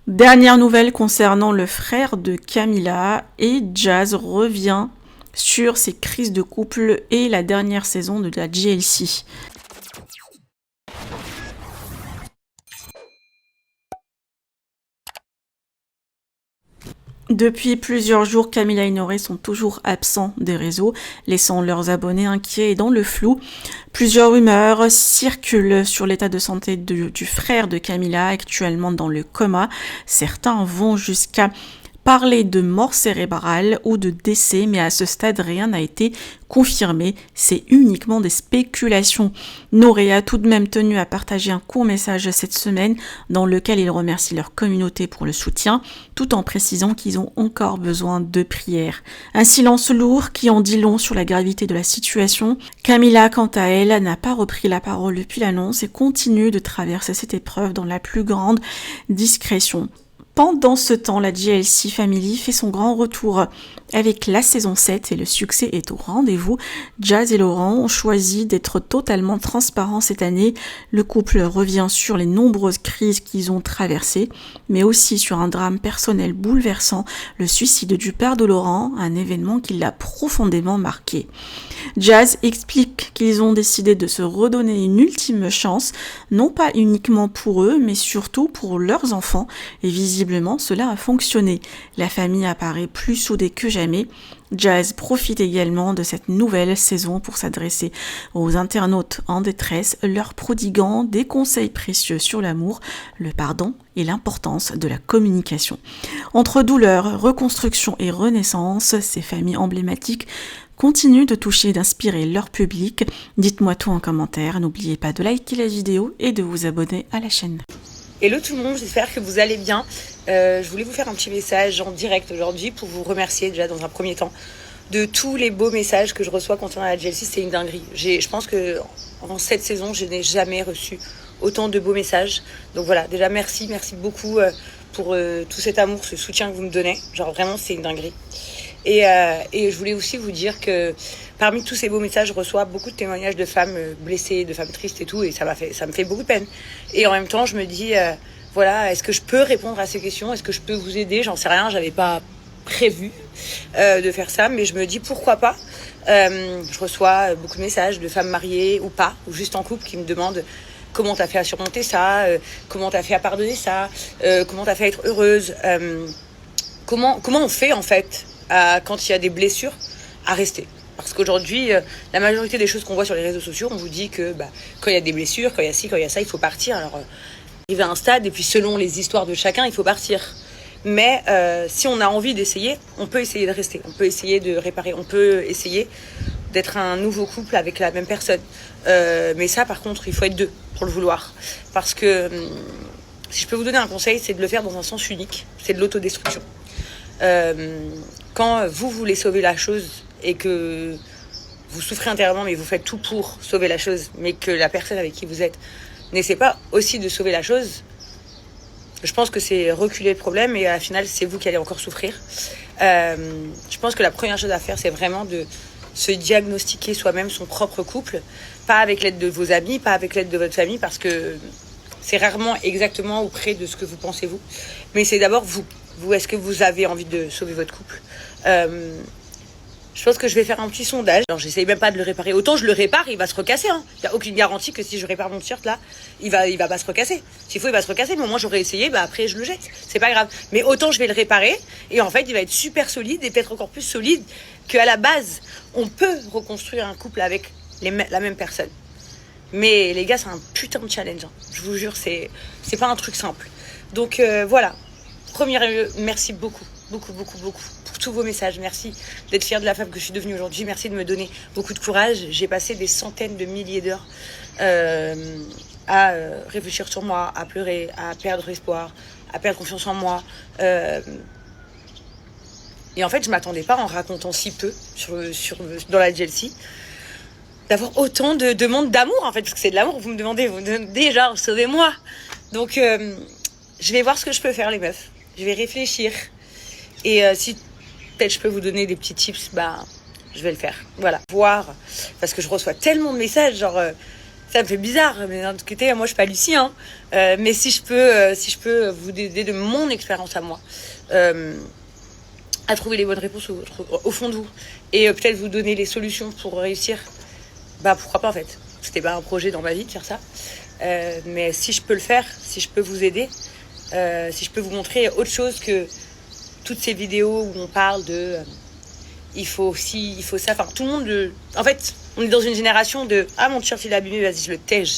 Dernière nouvelle concernant le frère de Camila, et Jazz revient sur ses crises de couple et la dernière saison de la JLC. Depuis plusieurs jours, Camila et Noré sont toujours absents des réseaux, laissant leurs abonnés inquiets et dans le flou. Plusieurs rumeurs circulent sur l'état de santé du frère de Camila, actuellement dans le coma. Certains vont jusqu'à parler de mort cérébrale ou de décès, mais à ce stade, rien n'a été confirmé. C'est uniquement des spéculations. Noré a tout de même tenu à partager un court message cette semaine dans lequel il remercie leur communauté pour le soutien, tout en précisant qu'ils ont encore besoin de prières. Un silence lourd qui en dit long sur la gravité de la situation. Camila, quant à elle, n'a pas repris la parole depuis l'annonce et continue de traverser cette épreuve dans la plus grande discrétion. Pendant ce temps, la JLC Family fait son grand retour avec la saison 7 et le succès est au rendez-vous. Jazz et Laurent ont choisi d'être totalement transparents cette année. Le couple revient sur les nombreuses crises qu'ils ont traversées, mais aussi sur un drame personnel bouleversant, le suicide du père de Laurent, un événement qui l'a profondément marqué. Jazz explique qu'ils ont décidé de se redonner une ultime chance, non pas uniquement pour eux, mais surtout pour leurs enfants, et visiblement cela a fonctionné. La famille apparaît plus soudée que jamais. Jazz profite également de cette nouvelle saison pour s'adresser aux internautes en détresse, leur prodiguant des conseils précieux sur l'amour, le pardon et l'importance de la communication. Entre douleur, reconstruction et renaissance, ces familles emblématiques continuent de toucher et d'inspirer leur public. Dites-moi tout en commentaire, n'oubliez pas de liker la vidéo et de vous abonner à la chaîne. Hello tout le monde, j'espère que vous allez bien. Je voulais vous faire un petit message en direct aujourd'hui pour vous remercier déjà dans un premier temps de tous les beaux messages que je reçois concernant la JLC. C'est une dinguerie. Je pense que en cette saison, je n'ai jamais reçu autant de beaux messages. Donc voilà, déjà merci beaucoup pour tout cet amour, ce soutien que vous me donnez. Genre vraiment, c'est une dinguerie. Et je voulais aussi vous dire que parmi tous ces beaux messages, je reçois beaucoup de témoignages de femmes blessées, de femmes tristes et tout, et ça me fait beaucoup de peine. Et en même temps, je me dis, voilà, est-ce que je peux répondre à ces questions? Est-ce que je peux vous aider? J'en sais rien, j'avais pas prévu de faire ça, mais je me dis pourquoi pas. Je reçois beaucoup de messages de femmes mariées ou pas, ou juste en couple, qui me demandent comment t'as fait à surmonter ça, comment t'as fait à pardonner ça, comment t'as fait à être heureuse, comment on fait en fait quand il y a des blessures à rester. Parce qu'aujourd'hui, la majorité des choses qu'on voit sur les réseaux sociaux, on vous dit que quand il y a des blessures, quand il y a ci, quand il y a ça, il faut partir. Alors, arriver à un stade, et puis selon les histoires de chacun, il faut partir. Mais si on a envie d'essayer, on peut essayer de rester, on peut essayer de réparer, on peut essayer d'être un nouveau couple avec la même personne. Mais ça, par contre, il faut être deux pour le vouloir. Parce que si je peux vous donner un conseil, c'est de le faire dans un sens unique, c'est de l'autodestruction. Quand vous voulez sauver la chose et que vous souffrez intérieurement mais vous faites tout pour sauver la chose, mais que la personne avec qui vous êtes n'essaie pas aussi de sauver la chose, je pense que c'est reculer le problème et à la finale c'est vous qui allez encore souffrir. Je pense que la première chose à faire, c'est vraiment de se diagnostiquer soi-même son propre couple, pas avec l'aide de vos amis, pas avec l'aide de votre famille, parce que c'est rarement exactement auprès de ce que vous pensez vous, mais c'est d'abord vous. Vous, est-ce que vous avez envie de sauver votre couple? Je pense que je vais faire un petit sondage. Alors, j'essaye même pas de le réparer. Autant je le répare, il va se recasser. Il n'y a aucune garantie que si je répare mon t-shirt, là, il va pas se recasser. S'il faut, il va se recasser. Mais au moins, j'aurais essayé, après, je le jette. C'est pas grave. Mais autant je vais le réparer. Et en fait, il va être super solide et peut-être encore plus solide qu'à la base. On peut reconstruire un couple avec la même personne. Mais les gars, c'est un putain de challenge. Je vous jure, c'est pas un truc simple. Donc, voilà. Première, merci beaucoup pour tous vos messages. Merci d'être fière de la femme que je suis devenue aujourd'hui. Merci de me donner beaucoup de courage. J'ai passé des centaines de milliers d'heures à réfléchir sur moi, à pleurer, à perdre espoir, à perdre confiance en moi. Et en fait, je m'attendais pas, en racontant si peu dans la JLC, d'avoir autant de demandes d'amour, en fait, parce que c'est de l'amour. Vous me demandez genre, sauvez-moi. Donc, je vais voir ce que je peux faire, les meufs. Je vais réfléchir. Et si peut-être je peux vous donner des petits tips, je vais le faire. Voilà. Voir, parce que je reçois tellement de messages, genre, Ça me fait bizarre, mais d'un autre côté, moi je suis pas Lucie, hein. Mais si je peux vous aider de mon expérience à moi, à trouver les bonnes réponses au fond de vous, et peut-être vous donner les solutions pour réussir, bah pourquoi pas en fait. C'était pas un projet dans ma vie de faire ça, mais si je peux le faire, si je peux vous aider, si je peux vous montrer autre chose que toutes ces vidéos où on parle de il faut ça, enfin tout le monde en fait on est dans une génération de ah mon t-shirt il est abîmé, vas-y je le tège,